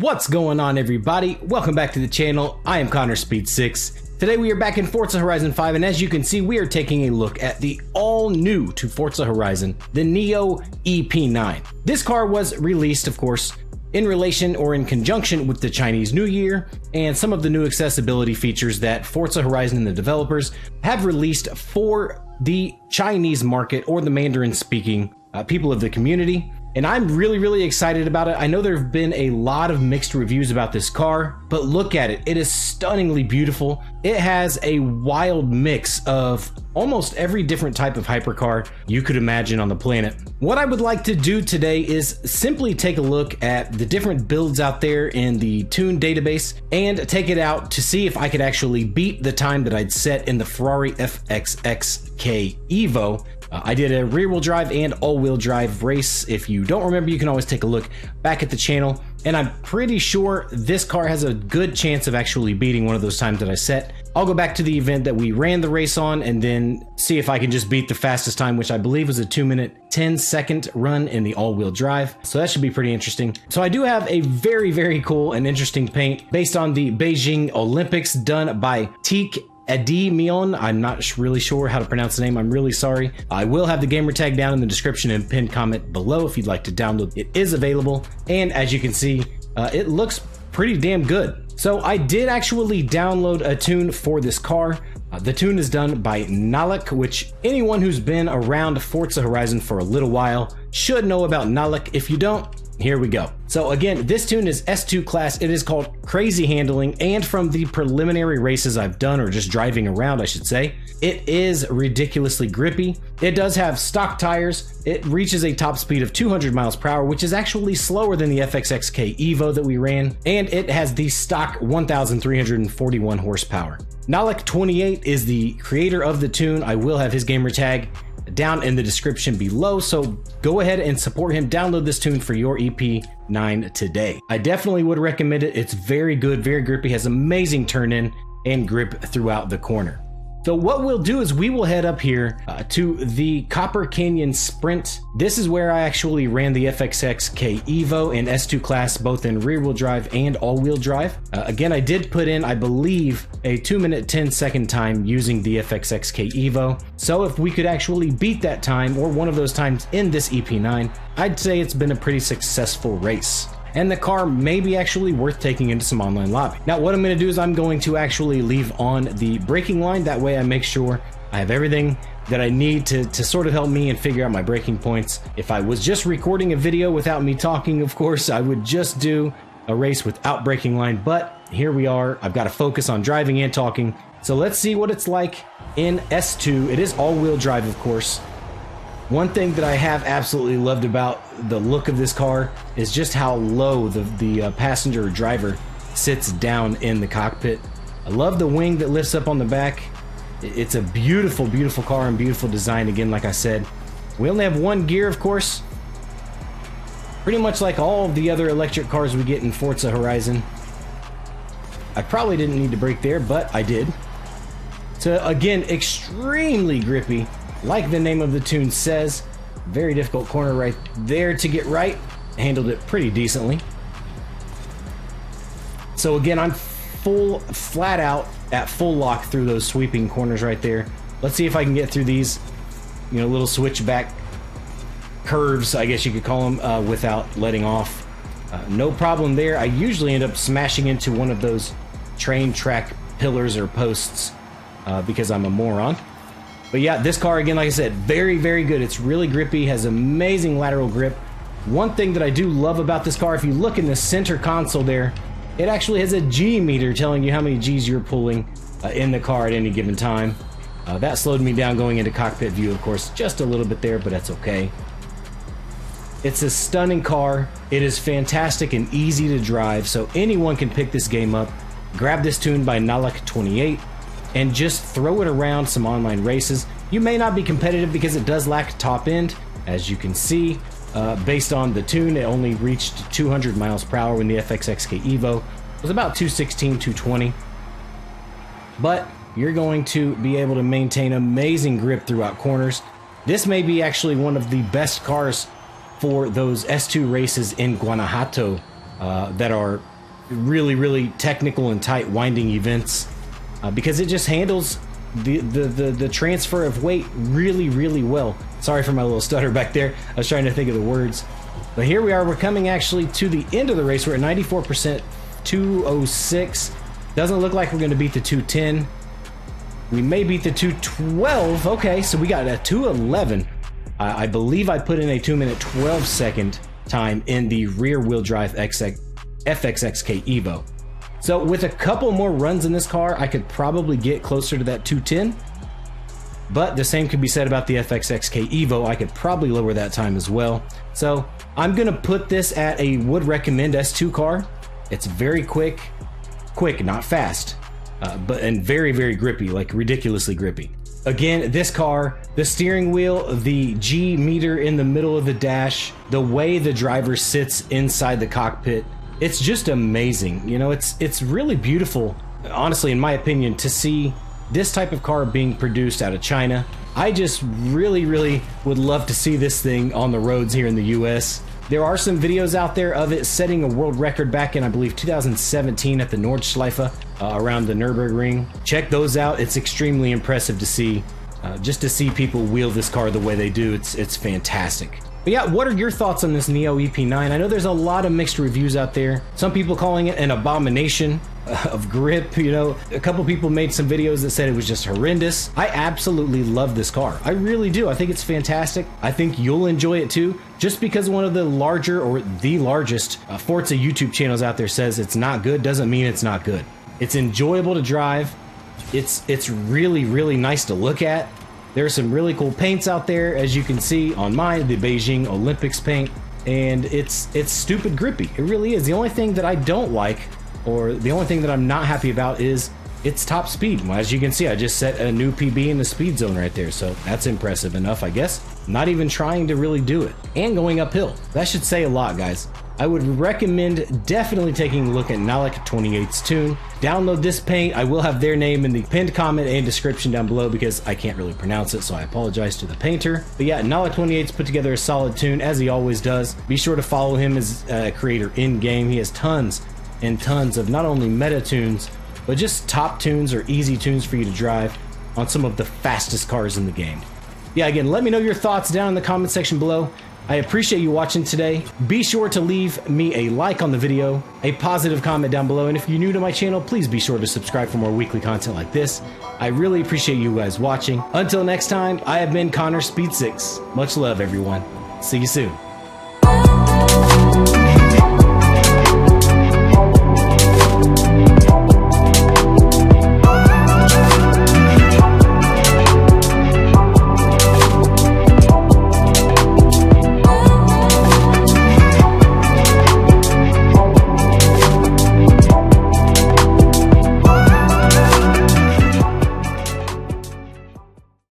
What's going on, everybody? Welcome back to the channel. I am Connor Speed6. Today we are back in Forza Horizon 5, and as you can see, we are taking a look at the all-new to Forza Horizon, the Nio EP9. This car was released, of course, in relation or in conjunction with the Chinese New Year and some of the new accessibility features that Forza Horizon and the developers have released for the Chinese market or the Mandarin-speaking people of the community. And I'm really excited about it. I know there have been a lot of mixed reviews about this car, but look at it. It is stunningly beautiful. It has a wild mix of almost every different type of hypercar you could imagine on the planet. What I would like to do today is simply take a look at the different builds out there in the Tune database and take it out to see if I could actually beat the time that I'd set in the Ferrari FXX EVO. I did a rear-wheel drive and all-wheel drive race. If you don't remember, you can always take a look back at the channel. And I'm pretty sure this car has a good chance of actually beating one of those times that I set. I'll go back to the event that we ran the race on and then see if I can just beat the fastest time, which I believe was a 2-minute 10-second run in the all-wheel drive. So that should be pretty interesting. So I do have a very cool and interesting paint based on the Beijing Olympics done by Teak Adimion. I'm not really sure how to pronounce the name. I'm really sorry. I will have the gamer tag down in the description and pinned comment below if you'd like to download. It is available, and as you can see, it looks pretty damn good. So I did actually download a tune for this car. The tune is done by Nalek, which anyone who's been around Forza Horizon for a little while should know about Nalek. If you don't, here we go. So again, this tune is S2 class. It is called Crazy Handling, and from the preliminary races I've done, or just driving around I should say, it is ridiculously grippy. It does have stock tires. It reaches a top speed of 200 miles per hour, which is actually slower than the FXX EVO that we ran, and it has the stock 1,341 horsepower. Nalek28 is the creator of the tune. I will have his gamer tag down in the description below, so go ahead and support him. Download this tune for your EP9 today. I definitely would recommend it. It's very good, very grippy, has amazing turn in and grip throughout the corner. So what we'll do is we will head up here to the Copper Canyon Sprint. This is where I actually ran the FXX EVO in S2 class, both in rear-wheel drive and all-wheel drive. Again, I did put in, I believe, a 2-minute 10-second time using the FXX EVO. So if we could actually beat that time, or one of those times in this EP9, I'd say it's been a pretty successful race. And the car may be actually worth taking into some online lobby. Now what I'm going to do is I'm going to actually leave on the braking line. That way I make sure I have everything that I need to sort of help me and figure out my braking points. If I was just recording a video without me talking, of course, I would just do a race without braking line. But here we are. I've got to focus on driving and talking. So let's see what it's like in S2. It is all-wheel drive, of course. One thing that I have absolutely loved about the look of this car is just how low the passenger or driver sits down in the cockpit. I love the wing that lifts up on the back. It's a beautiful car and beautiful design. Again, like I said, we only have one gear, of course. Pretty much like all of the other electric cars we get in Forza Horizon. I probably didn't need to brake there, but I did. So again, extremely grippy. Like the name of the tune says, very difficult corner right there to get right. Handled it pretty decently. So again, I'm flat out at full lock through those sweeping corners right there. Let's see if I can get through these, little switchback curves, I guess you could call them, without letting off. No problem there. I usually end up smashing into one of those train track pillars or posts because I'm a moron. But yeah, this car, again, like I said, very good. It's really grippy, has amazing lateral grip. One thing that I do love about this car, if you look in the center console there, it actually has a G meter telling you how many G's you're pulling in the car at any given time. That slowed me down going into cockpit view, of course, just a little bit there, but that's okay. It's a stunning car. It is fantastic and easy to drive, so anyone can pick this game up. Grab this tune by Nalek28. And just throw it around some online races. You may not be competitive because it does lack top end. As you can see, based on the tune, it only reached 200 miles per hour when the FXX EVO. It was about 216, 220. But you're going to be able to maintain amazing grip throughout corners. This may be actually one of the best cars for those S2 races in Guanajuato that are really technical and tight winding events because it just handles the transfer of weight really well. Sorry for my little stutter back there. I was trying to think of the words. But here we are. We're coming actually to the end of the race. We're at 94%, 206. Doesn't look like we're going to beat the 210. We may beat the 212. Okay, so we got a 211. I believe I put in a 2-minute 12-second time in the rear-wheel drive FXXK EVO. So with a couple more runs in this car, I could probably get closer to that 210. But the same could be said about the FXXK EVO. I could probably lower that time as well. So I'm gonna put this at a would recommend S2 car. It's very quick, not fast, and very grippy, like ridiculously grippy. Again, this car, the steering wheel, the G meter in the middle of the dash, the way the driver sits inside the cockpit, it's just amazing. You know, it's really beautiful, honestly, in my opinion, to see this type of car being produced out of China. I just really would love to see this thing on the roads here in the US. There are some videos out there of it setting a world record back in, I believe, 2017 at the Nordschleife around the Nürburgring. Check those out. It's extremely impressive to see, just to see people wheel this car the way they do. It's fantastic. But yeah, what are your thoughts on this Nio EP9? I know there's a lot of mixed reviews out there. Some people calling it an abomination of grip. You know, a couple people made some videos that said it was just horrendous. I absolutely love this car. I really do. I think it's fantastic. I think you'll enjoy it too. Just because one of the larger or the largest Forza YouTube channels out there says it's not good doesn't mean it's not good. It's enjoyable to drive. It's really nice to look at. There are some really cool paints out there, as you can see on mine, the Beijing Olympics paint, and it's stupid grippy. It really is. The only thing that I don't like, or the only thing that I'm not happy about, is its top speed. Well, as you can see, I just set a new PB in the speed zone right there, so that's impressive enough, I guess. Not even trying to really do it. And going uphill. That should say a lot, guys. I would recommend definitely taking a look at Nio 28's tune. Download this paint. I will have their name in the pinned comment and description down below because I can't really pronounce it, so I apologize to the painter. But yeah, Nio 28's put together a solid tune, as he always does. Be sure to follow him as a creator in-game. He has tons and tons of not only meta tunes, but just top tunes or easy tunes for you to drive on some of the fastest cars in the game. Yeah, again, let me know your thoughts down in the comment section below. I appreciate you watching today. Be sure to leave me a like on the video, a positive comment down below, and if you're new to my channel, please be sure to subscribe for more weekly content like this. I really appreciate you guys watching. Until next time, I have been Connor Speed 6. Much love, everyone. See you soon.